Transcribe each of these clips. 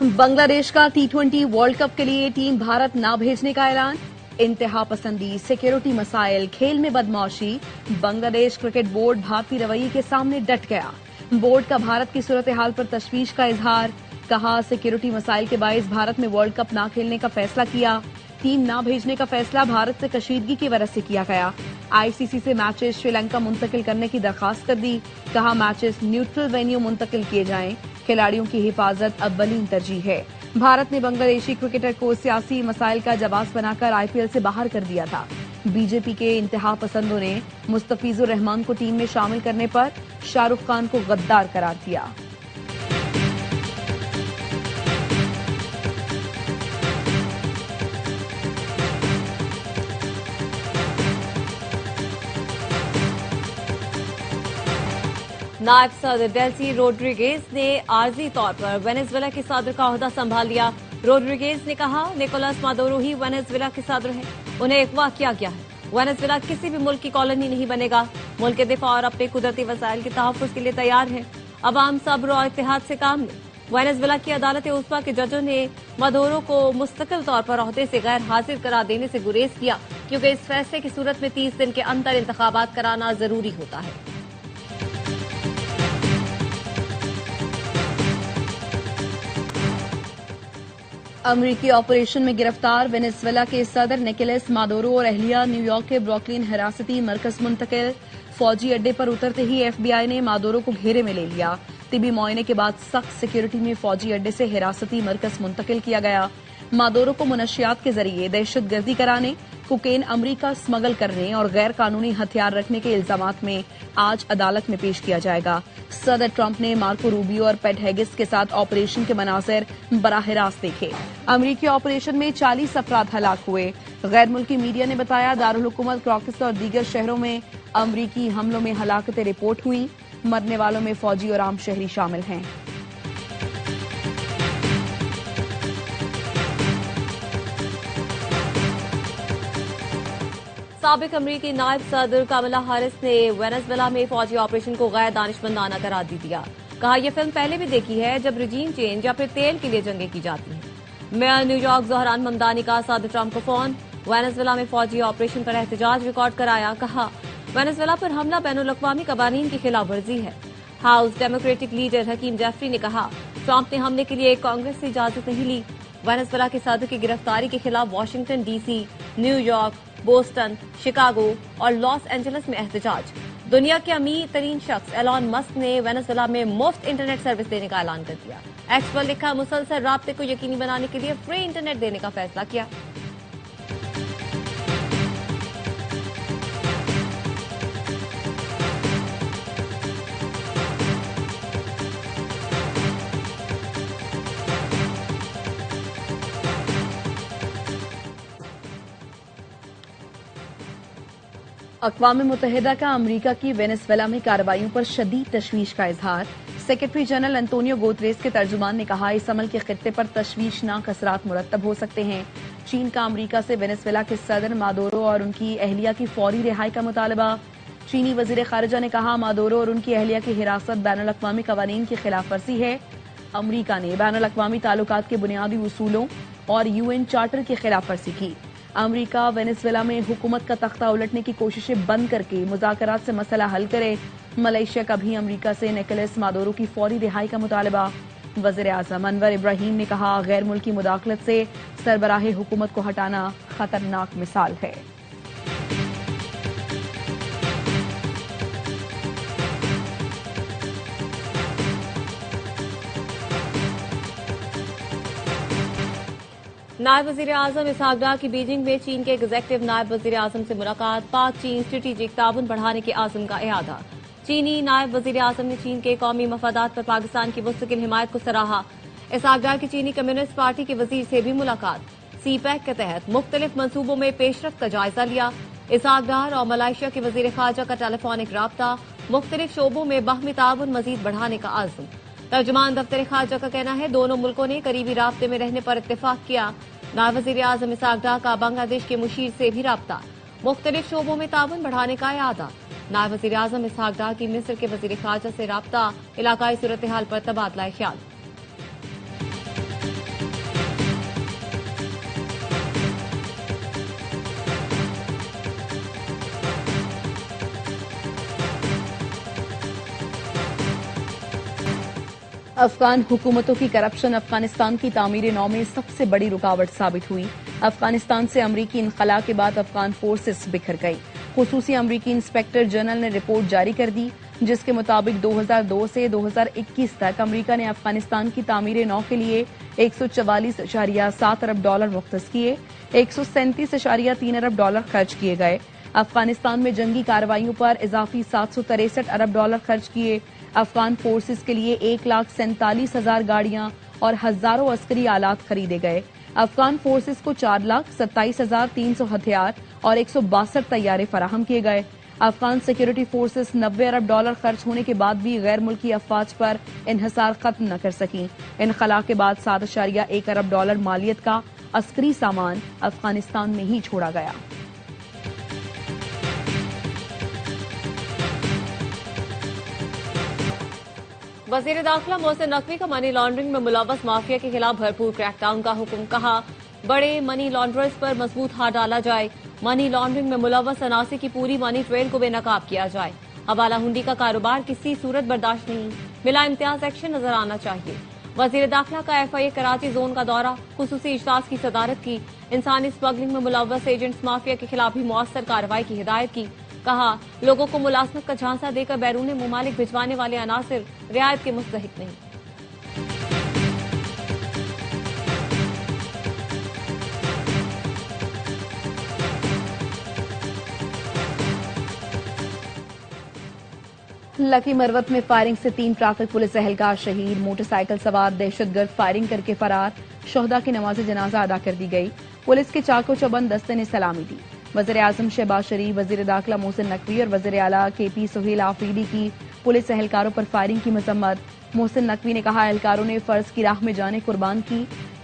बांग्लादेश का T20 world cup के लिए टीम भारत ना भेजने का ऐलान। इंतहा पसंदी, सिक्योरिटी मसाइल, खेल में बदमाशी, बांग्लादेश क्रिकेट बोर्ड भारतीय रवैये के सामने डट गया। बोर्ड का भारत की सूरत हाल पर तशवीश का इजहार। कहा, सिक्योरिटी मसाइल के बायस भारत में वर्ल्ड कप ना खेलने का फैसला किया। टीम ना भेजने का फैसला भारत से कशीदगी की वजह से किया गया। आईसीसी से मैचेस श्रीलंका मुंतकिल करने की दरखास्त कर दी। कहा, मैचेस न्यूट्रल वेन्यू मुंतकिल किए जाएं। खिलाड़ियों की हिफाजत अव्वलीन तरजीह है। भारत ने बांग्लादेशी क्रिकेटर को सियासी मसाइल का जवाब बनाकर आईपीएल से बाहर कर दिया था। बीजेपी के इंतहा पसंदों ने मुस्तफिजुर रहमान को टीम में शामिल करने पर शाहरुख खान को गद्दार करार दिया। नायब सदर डेल्सी रोड्रिगेज ने आर्जी तौर पर वेनेजुएला के सदर का ओहदा संभाल लिया। रोड्रिगेज ने कहा, निकोलस मादुरो ही वेनेजुएला के सदर हैं। उन्हें अगवा किया गया है। वेनेजुएला किसी भी मुल्क की कॉलोनी नहीं बनेगा। मुल्क के दिफा और अपने कुदरती वसाइल के तहफ्फुज़ के लिए तैयार है। अवाम सब्र और इत्तेहाद से काम लें। वेनेजुएला की अदालत उज़्मा के जजों ने मादुरो को मुस्तकिल तौर पर ओहदे से गैर हाजिर करार देने से गुरेज किया, क्योंकि इस फैसले की सूरत में 30 दिन के अंदर इंतखाबात कराना जरूरी होता है। अमरीकी ऑपरेशन में गिरफ्तार वेनेजुएला के सदर निकोलस मादुरो और अहलिया न्यूयॉर्क के ब्रुकलिन हिरासती मरकज मुंतकिल। फौजी अड्डे पर उतरते ही एफबीआई ने मादुरो को घेरे में ले लिया। तिबी मुआयने के बाद सख्त सिक्योरिटी में फौजी अड्डे से हिरासती मरकज मुंतकिल किया गया। मादुरो को मुनशियात के जरिए दहशतगर्दी कराने, कोकेन अमरीका स्मगल करने और गैर कानूनी हथियार रखने के इल्जामात में आज अदालत में पेश किया जाएगा। सदर ट्रंप ने मार्को रूबियो और पेट हेगिस के साथ ऑपरेशन के मनाजिर बराह रास्त देखे। अमरीकी ऑपरेशन में 40 अफराद हलाक हुए। गैर मुल्की मीडिया ने बताया, दारुल हुकूमत क्रॉकस और दीगर शहरों में अमरीकी हमलों में हलाकतें रिपोर्ट हुई। मरने वालों में फौजी और आम शहरी शामिल हैं। साबिक अमरीकी नायब सदर कमला हैरिस ने वेनेजुएला में फौजी ऑपरेशन को गैर दानिशमंदाना करार दे दिया। कहा, यह फिल्म पहले भी देखी है जब रजीम चेंज या फिर तेल के लिए जंगें की जाती हैं। मेयर न्यूयॉर्क ज़ोहरान ममदानी का सदर ट्रंप को फोन। वेनेजुएला में फौजी ऑपरेशन पर एहतजाज रिकॉर्ड कराया। कहा, वेनेजुएला पर हमला बैनुल-अक़वामी कवानीन की खिलाफ वर्जी है। House democratic leader Hakeem Jeffrey ने कहा, ट्रंप ने हमले के लिए कांग्रेस से इजाजत नहीं ली। वेनेजुएला के सदर की गिरफ्तारी के खिलाफ Washington DC, New York, Boston, Chicago और लॉस एंजलिस में एहतजाज। दुनिया के अमीर तरीन शख्स एलॉन मस्क ने वेनेजुएला में मुफ्त इंटरनेट सर्विस देने का ऐलान कर दिया। एक्स पर लिखा, मुसलसल राब्ते को यकीनी बनाने के लिए फ्री इंटरनेट देने का फैसला किया। अक़वाम मुत्तहिदा का अमरीका की वेनेजुएला में कार्रवाइयों पर शदीद तशवीश का इजहार। सेक्रेटरी जनरल एंटोनियो गुतेरेस के तर्जुमान ने कहा, इस अमल के खित्ते पर तशवीशनाक असरात मुरत्तब हो सकते हैं। चीन का अमरीका से वेनेजुएला के सदर मादुरो और उनकी अहलिया की फौरी रिहाई का मुतालबा। चीनी वजीर खारिजा ने कहा, मादुरो और उनकी अहलिया की हिरासत बैनुल-अक़वामी कवानीन की खिलाफ वर्जी है। अमरीका ने बैनुल-अक़वामी ताल्लुकात के बुनियादी उसूलों और यूएन चार्टर की खिलाफ वर्जी की। अमरीका वेनेजुएला में हुकूमत का तख्ता उलटने की कोशिशें बंद करके मुज़ाकरात से मसला हल करे। मलेशिया का भी अमरीका से निकोलस मादुरो की फौरी रिहाई का मुतालबा। वज़ीर आज़म अनवर इब्राहीम ने कहा, गैर मुल्की मुदाखलत से सरबराह हुकूमत को हटाना खतरनाक मिसाल है। नायब वज़ीर आज़म इसहाक डार की बीजिंग में चीन के एग्जेक्टिव नायब वज़ीर आज़म से मुलाकात। पाक चीन स्ट्रेटेजिक ताउन बढ़ाने के आज़म का इरादा। चीनी नायब वज़ीर आज़म ने चीन के कौमी मफादात पर पाकिस्तान की मुस्तकिल हिमायत को सराहा। इसहाक डार की चीनी कम्युनिस्ट पार्टी के वज़ीर से भी मुलाकात। सीपैक के तहत मुख्तलिफ मंसूबों में पेशरफ्त का जायजा लिया। इसहाक डार और मलेशिया के वज़ीर खारजा का टेलीफोनिक राब्ता। मुख्तलिफ शोबों में बाहमी ताउन मजीद बढ़ाने का आज़म। तर्जुमान दफ्तर खारजा का कहना है, दोनों मुल्कों ने करीबी राब्ते में रहने पर इत्तेफाक किया। नायब वज़ीर आज़म इसहाक डार का बांग्लादेश के मुशीर से भी राब्ता। मुख्तलिफ शोबों में ताउन बढ़ाने का इरादा। नायब वज़ीर आज़म इसहाक डार की मिस्र के वज़ीर खारजा से राब्ता। इलाकाई सूरत हाल पर तबादला ख्याल। अफगान हुकूमतों की करप्शन अफगानिस्तान की तामीर नौ में सबसे बड़ी रुकावट साबित हुई। अफगानिस्तान से अमरीकी इनखला के बाद अफगान फोर्सेस बिखर गई। खुसूसी अमरीकी इंस्पेक्टर जनरल ने रिपोर्ट जारी कर दी, जिसके मुताबिक 2002 से 2021 तक अमरीका ने अफगानिस्तान की तामीर नौ के लिए 144.7 अरब डॉलर मुख्तस किए, 137.3 अरब डॉलर खर्च किए गए। अफगानिस्तान में जंगी कार्रवाइयों पर इजाफी 763 अरब डॉलर खर्च किए। अफगान फोर्सेस के लिए 1,47,000 गाड़ियां और हजारों अस्करी आलात खरीदे गए। अफगान फोर्सेस को 4,27,300 हथियार और 162 तैयारे फराहम किए गए। अफगान सिक्योरिटी फोर्सेस 90 अरब डॉलर खर्च होने के बाद भी गैर मुल्की अफवाज पर इन्हिसार खत्म न कर सकी। इनखला के बाद 7.1 अरब डॉलर मालियत का अस्करी सामान अफगानिस्तान में ही छोड़ा गया। वजीर दाखिला मोहसिन नकवी का मनी लॉन्ड्रिंग में मुलव्वस माफिया के खिलाफ भरपूर क्रैकडाउन का हुक्म। कहा, बड़े मनी लॉन्ड्रर्स पर मजबूत हाथ डाला जाए। मनी लॉन्ड्रिंग में मुलव्वस अनासी की पूरी मनी ट्रेल को बेनकाब किया जाए। हवाला हुंडी का कारोबार किसी सूरत बर्दाश्त नहीं। मिला इम्तियाज एक्शन नजर आना चाहिए। वजीर दाखिला का FIA कराची जोन का दौरा, खुसूसी इजलास की सदारत की। इंसानी स्मगलिंग में मुलव्वस एजेंट्स माफिया के खिलाफ भी मौसर कार्रवाई की हिदायत की। कहा, लोगों को मुलाजमत का झांसा देकर बैरून मुमालिक भिजवाने वाले अनासिर रियायत के मुस्तहिक नहीं। लकी मरवत में फायरिंग से 3 ट्रैफिक पुलिस एहलकार शहीद। मोटरसाइकिल सवार दहशतगर्द फायरिंग करके फरार। शोहदा की नमाज जनाजा अदा कर दी गई। पुलिस के चाको चौबंद दस्ते ने सलामी दी। वज़ीर आज़म शहबाज शरीफ, वज़ीर दाखिला मोहसिन नकवी और वज़ीर आला KP सुहेल आफरीदी की पुलिस एहलकारों पर फायरिंग की मजम्मत। मोहसिन नकवी ने कहा, एहलकारों ने फर्ज की राह में जाने कुर्बान की।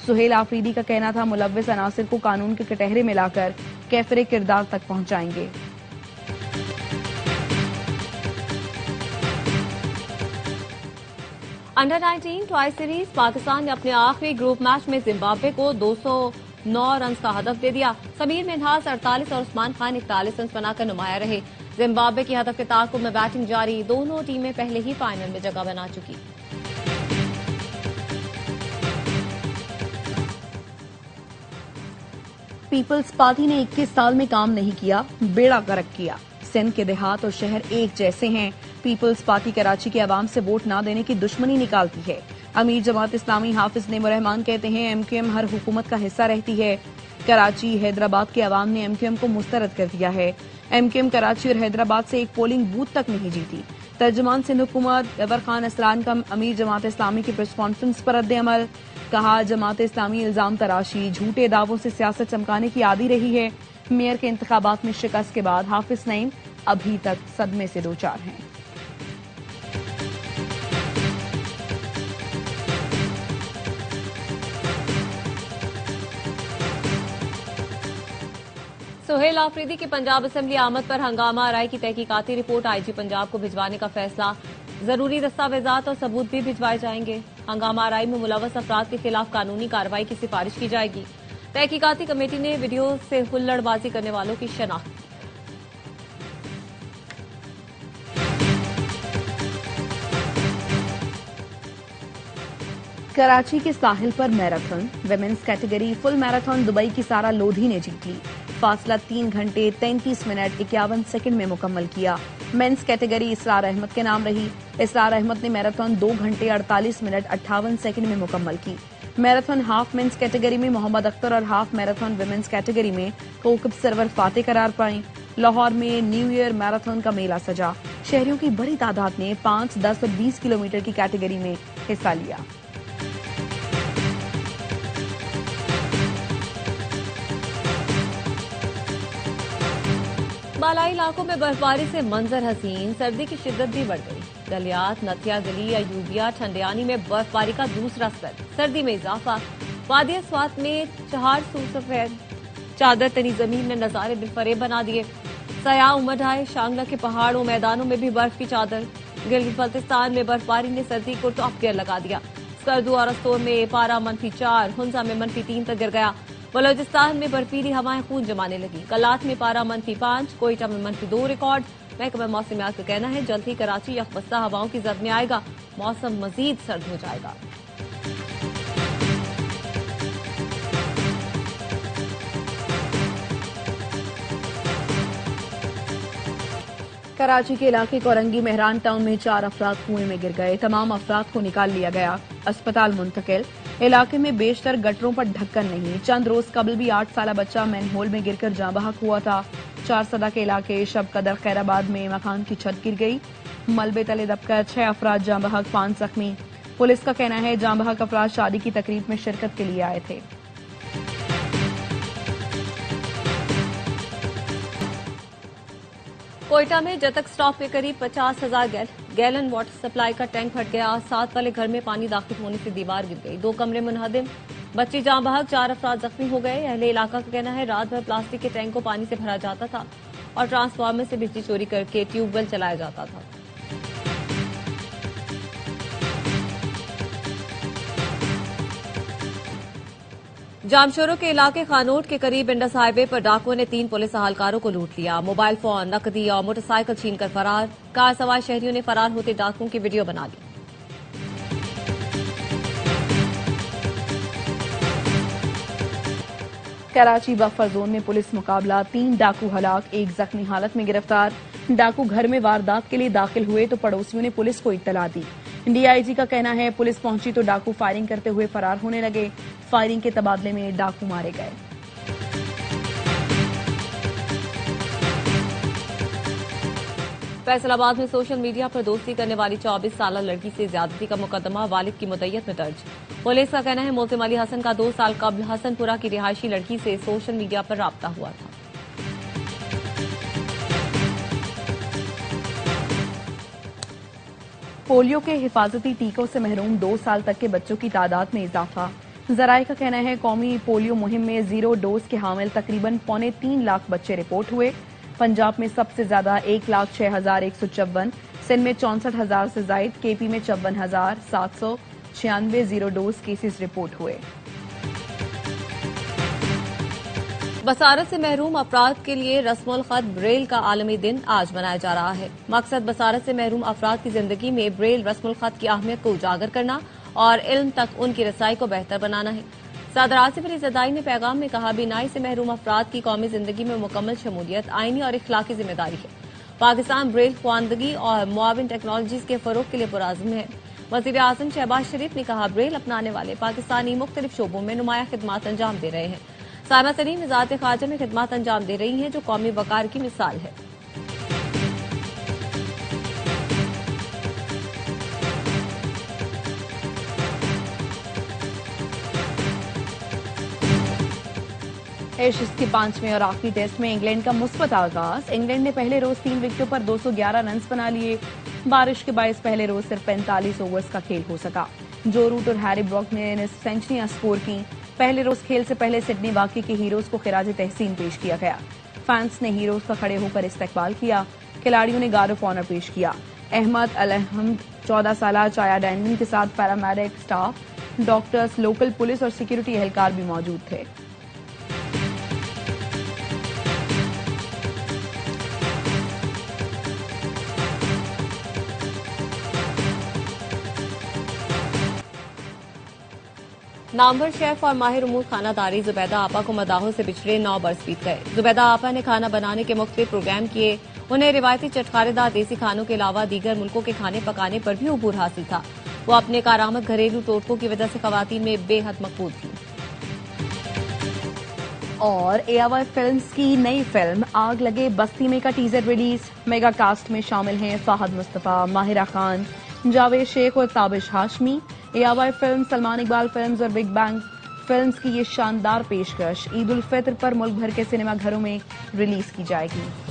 सुहेल आफरीदी का कहना था, मुलव्विस अनासिर को कानून के कटहरे में लाकर कैफरे किरदार तक पहुंचाएंगे। अंडर 19 ट्वाइस सीरीज पाकिस्तान ने अपने आखिरी ग्रुप मैच में जिम्बाब्वे को 209 रन का हदफ दे दिया। समीर मिन्हास 48 और उस्मान खान 41 रन बनाकर नुमाया रहे। जिम्बाब्वे की हदफ के ताक़ुब में बैटिंग जारी। दोनों टीमें पहले ही फाइनल में जगह बना चुकी। पीपल्स पार्टी ने 21 साल में काम नहीं किया, बेड़ा गर्क किया। सिंध के देहात और शहर एक जैसे हैं। पीपल्स पार्टी कराची के अवाम से वोट ना देने की दुश्मनी निकालती है। अमीर जमात इस्लामी हाफिज नेमुर्रहमान कहते हैं, MQM हर हुकूमत का हिस्सा रहती है। कराची हैदराबाद के अवाम ने MQM को मुस्तरद कर दिया है। MQM कराची और हैदराबाद से एक पोलिंग बूथ तक नहीं जीती। तर्जुमान सिंध हुकूमत गवर खान असरान का अमीर जमात इस्लामी की प्रेस कॉन्फ्रेंस पर रद्द-ए-अमल। कहा, जमात इस्लामी इल्जाम तराशी, झूठे दावों से सियासत चमकाने की आदी रही है। मेयर के इंतखाबात में शिकस्त के बाद हाफिज नईम अभी तक सदमे से दो चार हैं। सुहेल आफरीदी की पंजाब असेंबली आमद पर हंगामा आरआई की तहकीकाती रिपोर्ट IG पंजाब को भिजवाने का फैसला। जरूरी दस्तावेजात और सबूत भी भिजवाए जाएंगे। हंगामा आरआई में मुलव्वस अफराद के खिलाफ कानूनी कार्रवाई की सिफारिश की जाएगी। तहकीकाती कमेटी ने वीडियो से हुल्लड़बाजी करने वालों की शनाख्त की। कराची के साहिल पर marathon, women's category full marathon Dubai की सारा लोधी ने जीत ली। फासला 3 घंटे 33 मिनट 51 सेकंड में मुकम्मल किया। मेंस कैटेगरी इसरार अहमद के नाम रही। इसरार अहमद ने मैराथन 2 घंटे 48 मिनट 58 सेकंड में मुकम्मल की। मैराथन हाफ मेंस कैटेगरी में मोहम्मद अख्तर और हाफ मैराथन विमेंस कैटेगरी में कोकब सरवर फाते करार पाई। लाहौर में न्यू ईयर मैराथन का मेला सजा। शहरियों की बड़ी तादाद ने 5, 10 और 20 किलोमीटर की कैटेगरी में हिस्सा लिया। बालाई इलाकों में बर्फबारी से मंजर हसीन, सर्दी की शिद्दत भी बढ़ गई। गलियात, नथिया गली, अयूबिया, ठंडियानी में बर्फबारी का दूसरा स्तर। सर्दी में इजाफा। वादिया स्वात में 400 सफेद चादर तनी जमीन ने नजारे बिलफरेब बना दिए। सयाह उमड़ आए। शांगला के पहाड़ों मैदानों में भी बर्फ की चादर। गिलगित बल्तिस्तान में बर्फबारी ने सर्दी को टॉप गियर लगा दिया। स्कर्दू और अस्तोर में पारा -4, हुंजा में -3 तक गिर गया। बलोचिस्तान में बर्फीली हवाएं खून जमाने लगी। कलात में पारा -5, कोयटा में -2 रिकॉर्ड। महकमा मौसमियात का कहना है जल्द ही कराची यकबस्ता हवाओं की जद में आएगा, मौसम मजीद सर्द हो जाएगा। कराची के इलाके कोरंगी मेहरान टाउन में 4 अफराद कुएं में गिर गए। तमाम अफराद को निकाल लिया गया, अस्पताल मुंतकिल। इलाके में बेशतर गटरों पर ढक्कन नहीं। चंद रोज कबल भी 8 साला बच्चा मैनहोल में गिरकर जाँ बहक हुआ था। 4 सदा के इलाके शब कदर खैराबाद में मकान की छत गिर गई, मलबे तले दबकर 6 अफराद जाँ बहक, 5 जख्मी। पुलिस का कहना है जाँ बहक अफराद शादी की तकरीब में शिरकत के लिए आए थे। कोयटा में जतक स्टॉप के करीब 50,000 गैलन वाटर सप्लाई का टैंक फट गया। 7 वाले घर में पानी दाखिल होने से दीवार गिर गई, 2 कमरे मुनहदिम, बच्ची जाँ बहक, 4 अफराद जख्मी हो गए। अहले इलाका का कहना है रात भर प्लास्टिक के टैंक को पानी से भरा जाता था और ट्रांसफार्मर से बिजली चोरी करके ट्यूबवेल चलाया जाता था। जामशोरों के इलाके खानोट के करीब इंडस हाईवे पर डाकुओं ने 3 पुलिस अहलकारों को लूट लिया। मोबाइल फोन, नकदी और मोटरसाइकिल छीनकर फरार। कार सवार शहरियों ने फरार होते डाकुओं की वीडियो बना ली। कराची बफर जोन में पुलिस मुकाबला, 3 डाकू हलाक, 1 जख्मी हालत में गिरफ्तार। डाकू घर में वारदात के लिए दाखिल हुए तो पड़ोसियों ने पुलिस को इत्तला दी। डीआईजी का कहना है पुलिस पहुंची तो डाकू फायरिंग करते हुए फरार होने लगे। फायरिंग के तबादले में डाकू मारे गए। फैसलाबाद में सोशल मीडिया पर दोस्ती करने वाली 24 साला लड़की से ज्यादती का मुकदमा वालिद की मुद्दत में दर्ज। पुलिस का कहना है मुल्जिम अली हसन का 2 साल कबल हसनपुरा की रिहायशी लड़की से सोशल मीडिया पर राब्ता हुआ था। पोलियो के हिफाजती टीकों से महरूम 2 साल तक के बच्चों की तादाद में इजाफा। जराये का कहना है कौमी पोलियो मुहिम में 0 डोज के हामिल तकरीबन 3.25 लाख बच्चे रिपोर्ट हुए। पंजाब में सबसे ज्यादा 1,06,154, सिंध में 64,000 से जायद, केपी में 54,796 0 डोज केसेस रिपोर्ट हुए। बसारत से महरूम अफराद के लिए रस्मुल खत ब्रेल का आलमी दिन आज मनाया जा रहा है। मकसद बसारत से महरूम अफराद की जिंदगी में ब्रेल रस्मुल खत की अहमियत को उजागर करना और इल्म तक उनकी रसाई को बेहतर बनाना है। सदर आसिफ अली ज़रदारी ने पैगाम में कहा बीनाई से महरूम अफराद की कौमी जिंदगी में मुकम्मल शमूलियत आईनी और इखलाकी जिम्मेदारी है। पाकिस्तान ब्रेल ख्वानदगी और मुआविन टेक्नोलॉजीज के फरोग के लिए पुरआज़म है। वज़ीर आज़म शहबाज शरीफ ने कहा ब्रेल अपनाने वाले पाकिस्तानी मुख्तलिफ शोबों में नुमाया खिदमात अंजाम दे रहे हैं। सामा सलीम वज़ारत ख़ारजा में खिदमात अंजाम दे रही हैं जो कौमी वक़ार की मिसाल है। एशेज के 5वें और आखिरी टेस्ट में इंग्लैंड का मुस्बत आगाज। इंग्लैंड ने पहले रोज 3 विकेटों पर 211 रन बना लिए। बारिश के बायस पहले रोज सिर्फ 45 ओवर्स का खेल हो सका। जो रूट और हैरी ब्रॉक ने सेंचुरियां स्कोर की। पहले रोज खेल से पहले सिडनी वाक़ई के हीरोज को खिराज तहसीन पेश किया गया। फैंस ने हीरोज का खड़े होकर इस्तकबाल किया। खिलाड़ियों ने गार्ड ऑफ ऑनर पेश किया। अहमद अलहमद 14 साला चाया डैनिन के साथ paramedic staff, doctors, local police और सिक्योरिटी एहलकार भी मौजूद थे। नामवर शेफ और माहिर उमूर खानादारी जुबैदा आपा को मदाहों से पिछले 9 बरस बीत गए। जुबैदा आपा ने खाना बनाने के मुख्तलिफ प्रोग्राम किए। उन्हें रिवायती चटखारेदार देसी खानों के अलावा दीगर मुल्कों के खाने पकाने पर भी उबूर हासिल था। वो अपने कारामद घरेलू टोटकों की वजह से खवातीन में बेहद मकबूल थी। और AOI फिल्म्स की नई फिल्म आग लगे बस्ती में का टीजर रिलीज। मेगा कास्ट में शामिल हैं फाहद मुस्तफा, माहिरा खान, जावेद शेख और Tabish Hashmi. AOI film, Salman Iqbal films और बिग बैंग फिल्म्स की ये शानदार पेशकश ईद उल फित्र पर मुल्क भर के सिनेमा घरों में रिलीज की जाएगी।